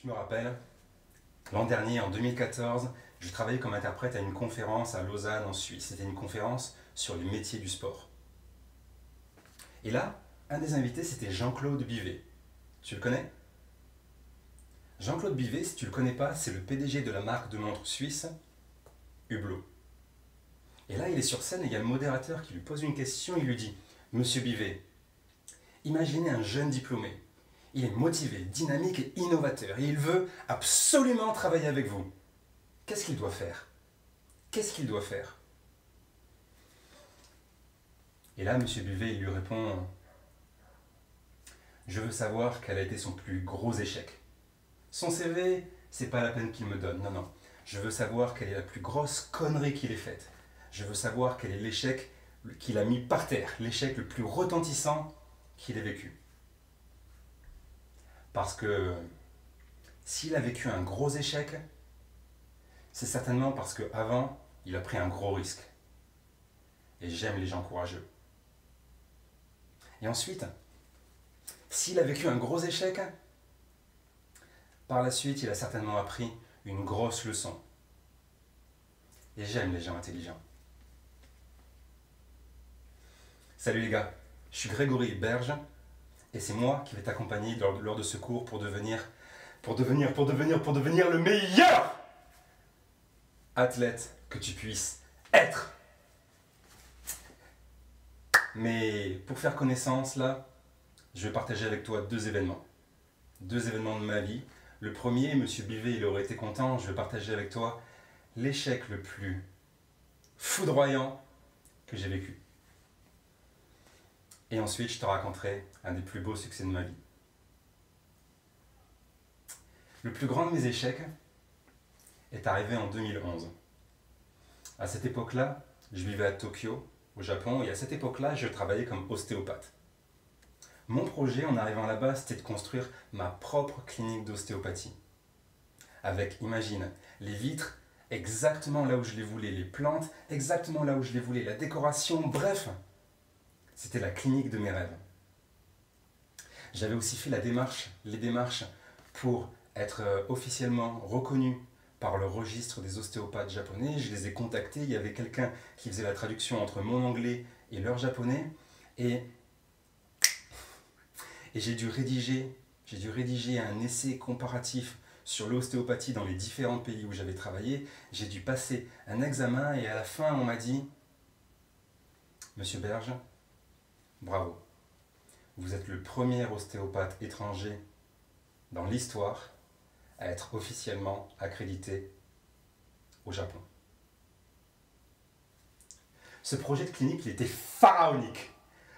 Je me rappelle, l'an dernier, en 2014, je travaillais comme interprète à une conférence à Lausanne en Suisse. C'était une conférence sur les métiers du sport. Et là, un des invités, c'était Jean-Claude Bivet. Tu le connais? Jean-Claude Bivet, si tu ne le connais pas, c'est le PDG de la marque de montres suisse, Hublot. Et là, il est sur scène et il y a le modérateur qui lui pose une question. Il lui dit: Monsieur Bivet, imaginez un jeune diplômé. Il est motivé, dynamique et innovateur et il veut absolument travailler avec vous. Qu'est-ce qu'il doit faire? Qu'est-ce qu'il doit faire? Et là, Monsieur Bivet, il lui répond: je veux savoir quel a été son plus gros échec. Son CV, c'est pas la peine qu'il me donne, non, non. Je veux savoir quelle est la plus grosse connerie qu'il ait faite. Je veux savoir quel est l'échec qu'il a mis par terre, l'échec le plus retentissant qu'il ait vécu. Parce que s'il a vécu un gros échec, c'est certainement parce qu'avant, il a pris un gros risque. Et j'aime les gens courageux. Et ensuite, s'il a vécu un gros échec, par la suite, il a certainement appris une grosse leçon. Et j'aime les gens intelligents. Salut les gars, je suis Grégory Berge et c'est moi qui vais t'accompagner lors de ce cours pour devenir le meilleur athlète que tu puisses être. Mais pour faire connaissance là, je vais partager avec toi deux événements. Deux événements de ma vie. Le premier, Monsieur Bivet, il aurait été content, je vais partager avec toi l'échec le plus foudroyant que j'ai vécu. Et ensuite, je te raconterai un des plus beaux succès de ma vie. Le plus grand de mes échecs est arrivé en 2011. À cette époque-là, je vivais à Tokyo, au Japon, et à cette époque-là, je travaillais comme ostéopathe. Mon projet en arrivant là-bas, c'était de construire ma propre clinique d'ostéopathie. Avec, imagine, les vitres exactement là où je les voulais, les plantes exactement là où je les voulais, la décoration, bref, c'était la clinique de mes rêves. J'avais aussi fait les démarches pour être officiellement reconnu par le registre des ostéopathes japonais. Je les ai contactés, il y avait quelqu'un qui faisait la traduction entre mon anglais et leur japonais. Et j'ai dû rédiger un essai comparatif sur l'ostéopathie dans les différents pays où j'avais travaillé. J'ai dû passer un examen et à la fin, on m'a dit: Monsieur Berge, bravo. Vous êtes le premier ostéopathe étranger dans l'histoire à être officiellement accrédité au Japon. Ce projet de clinique, il était pharaonique.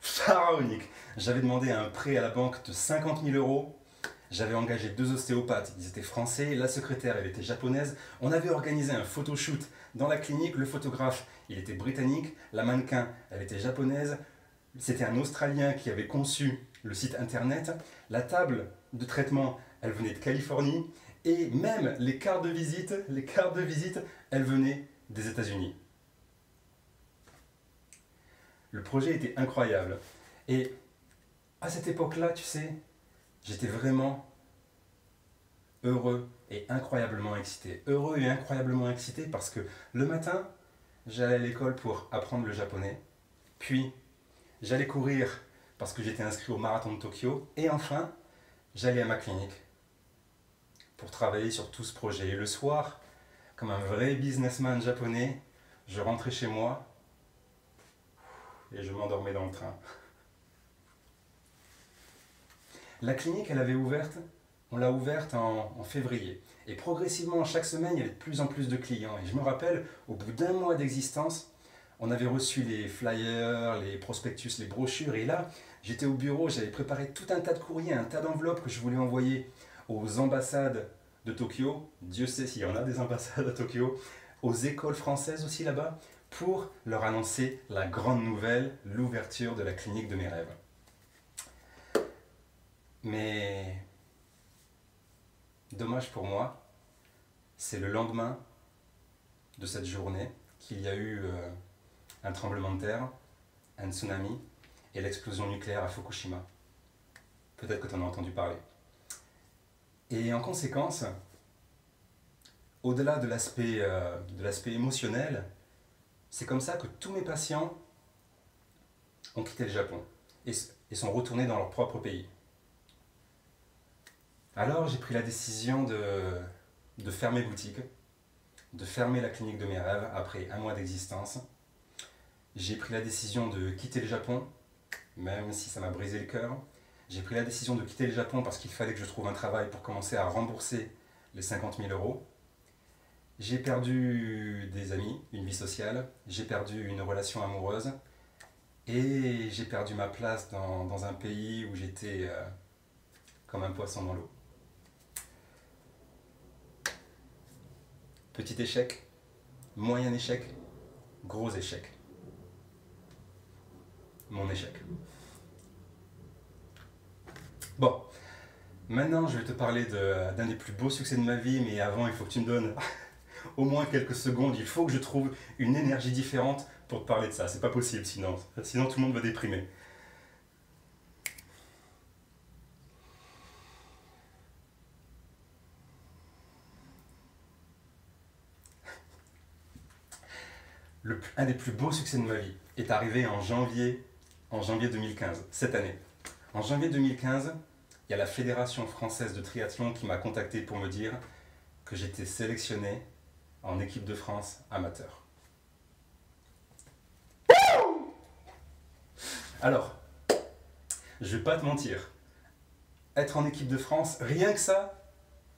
Pharaonique. J'avais demandé un prêt à la banque de 50 000 €. J'avais engagé deux ostéopathes, ils étaient français, la secrétaire, elle était japonaise. On avait organisé un photoshoot dans la clinique, le photographe, il était britannique, la mannequin, elle était japonaise. C'était un Australien qui avait conçu le site internet. La table de traitement, elle venait de Californie. Et même les cartes de visite, elles venaient des États-Unis. Le projet était incroyable. Et à cette époque-là, tu sais, j'étais vraiment heureux et incroyablement excité. Heureux et incroyablement excité parce que le matin, j'allais à l'école pour apprendre le japonais. Puis, j'allais courir parce que j'étais inscrit au marathon de Tokyo. Et enfin, j'allais à ma clinique pour travailler sur tout ce projet. Et le soir, comme un vrai businessman japonais, je rentrais chez moi et je m'endormais dans le train. La clinique, on l'a ouverte en février. Et progressivement, chaque semaine, il y avait de plus en plus de clients. Et je me rappelle, au bout d'un mois d'existence, on avait reçu les flyers, les prospectus, les brochures. Et là, j'étais au bureau, j'avais préparé tout un tas de courriers, un tas d'enveloppes que je voulais envoyer aux ambassades de Tokyo. Dieu sait s'il y en a des ambassades à Tokyo. Aux écoles françaises aussi là-bas, pour leur annoncer la grande nouvelle, l'ouverture de la clinique de mes rêves. Mais dommage pour moi, c'est le lendemain de cette journée qu'il y a eu un tremblement de terre, un tsunami et l'explosion nucléaire à Fukushima. Peut-être que tu en as entendu parler. Et en conséquence, au-delà de l'aspect émotionnel, c'est comme ça que tous mes patients ont quitté le Japon et sont retournés dans leur propre pays. Alors j'ai pris la décision de fermer boutique, de fermer la clinique de mes rêves après 1 mois d'existence. J'ai pris la décision de quitter le Japon, même si ça m'a brisé le cœur. J'ai pris la décision de quitter le Japon parce qu'il fallait que je trouve un travail pour commencer à rembourser les 50 000 euros. J'ai perdu des amis, une vie sociale, j'ai perdu une relation amoureuse et j'ai perdu ma place dans un pays où j'étais comme un poisson dans l'eau. Petit échec, moyen échec, gros échec. Mon échec. Bon, maintenant je vais te parler d'un des plus beaux succès de ma vie, mais avant il faut que tu me donnes au moins quelques secondes, il faut que je trouve une énergie différente pour te parler de ça. C'est pas possible sinon tout le monde va déprimer. Un des plus beaux succès de ma vie est arrivé en janvier 2015, cette année. En janvier 2015, il y a la Fédération française de triathlon qui m'a contacté pour me dire que j'étais sélectionné en équipe de France amateur. Alors, je vais pas te mentir, être en équipe de France, rien que ça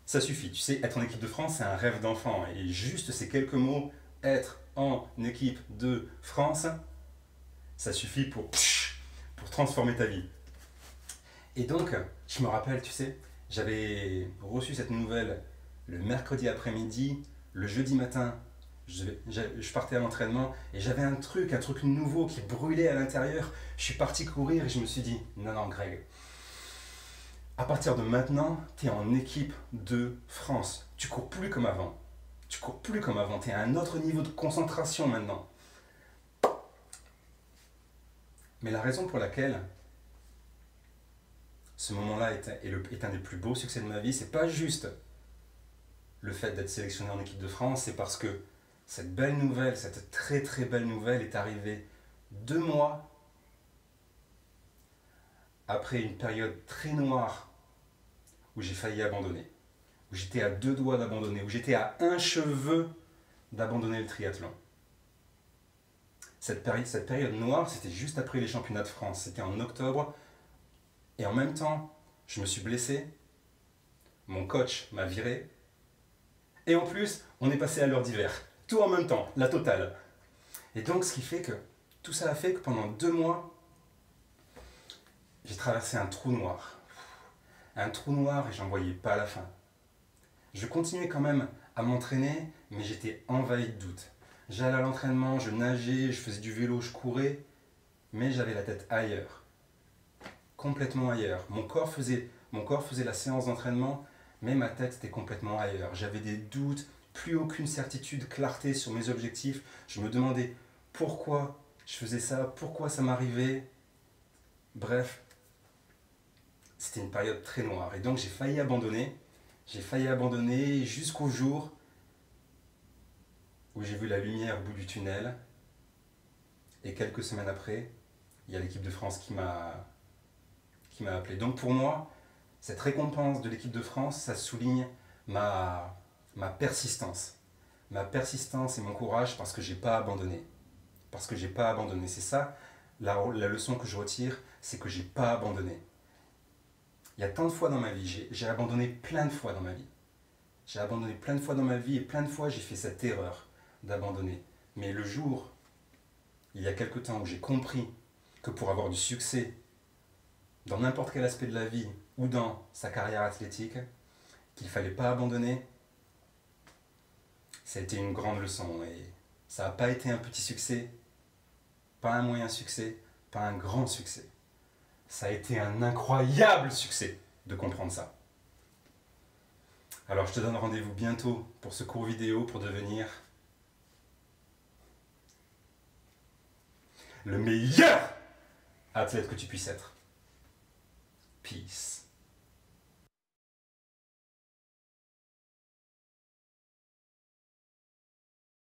suffit. Tu sais, être en équipe de France, c'est un rêve d'enfant. Et juste ces quelques mots, être en équipe de France, ça suffit pour transformer ta vie. Et donc, je me rappelle, tu sais, j'avais reçu cette nouvelle le mercredi après-midi, le jeudi matin, je partais à l'entraînement et j'avais un truc nouveau qui brûlait à l'intérieur. Je suis parti courir et je me suis dit, non Greg, à partir de maintenant, tu es en équipe de France. Tu cours plus comme avant. Tu cours plus comme avant, tu es à un autre niveau de concentration maintenant. Mais la raison pour laquelle ce moment-là est un des plus beaux succès de ma vie, c'est pas juste le fait d'être sélectionné en équipe de France, c'est parce que cette belle nouvelle, cette très très belle nouvelle est arrivée 2 mois après une période très noire où j'ai failli abandonner, où j'étais à 2 doigts d'abandonner, où j'étais à un cheveu d'abandonner le triathlon. Cette période noire, c'était juste après les championnats de France, c'était en octobre, et en même temps, je me suis blessé, mon coach m'a viré, et en plus, on est passé à l'heure d'hiver. Tout en même temps, la totale. Et donc, ce qui fait que, tout ça a fait que pendant 2 mois, j'ai traversé un trou noir. Un trou noir et j'en voyais pas la fin. Je continuais quand même à m'entraîner, mais j'étais envahi de doutes. J'allais à l'entraînement, je nageais, je faisais du vélo, je courais, mais j'avais la tête ailleurs. Complètement ailleurs. Mon corps faisait la séance d'entraînement, mais ma tête était complètement ailleurs. J'avais des doutes, plus aucune certitude, clarté sur mes objectifs. Je me demandais pourquoi je faisais ça, pourquoi ça m'arrivait. Bref, c'était une période très noire. Et donc j'ai failli abandonner. J'ai failli abandonner jusqu'au jour où j'ai vu la lumière au bout du tunnel. Et quelques semaines après, il y a l'équipe de France qui m'a appelé. Donc pour moi, cette récompense de l'équipe de France, ça souligne ma persistance. Ma persistance et mon courage parce que j'ai pas abandonné. Parce que j'ai pas abandonné. C'est ça, la leçon que je retire, c'est que j'ai pas abandonné. Il y a tant de fois dans ma vie, j'ai abandonné plein de fois dans ma vie. J'ai abandonné plein de fois dans ma vie et plein de fois j'ai fait cette erreur d'abandonner. Mais le jour, il y a quelque temps où j'ai compris que pour avoir du succès dans n'importe quel aspect de la vie ou dans sa carrière athlétique, qu'il ne fallait pas abandonner, ça a été une grande leçon. Et ça n'a pas été un petit succès, pas un moyen succès, pas un grand succès. Ça a été un incroyable succès de comprendre ça. Alors je te donne rendez-vous bientôt pour ce court vidéo pour devenir le meilleur athlète que tu puisses être. Peace.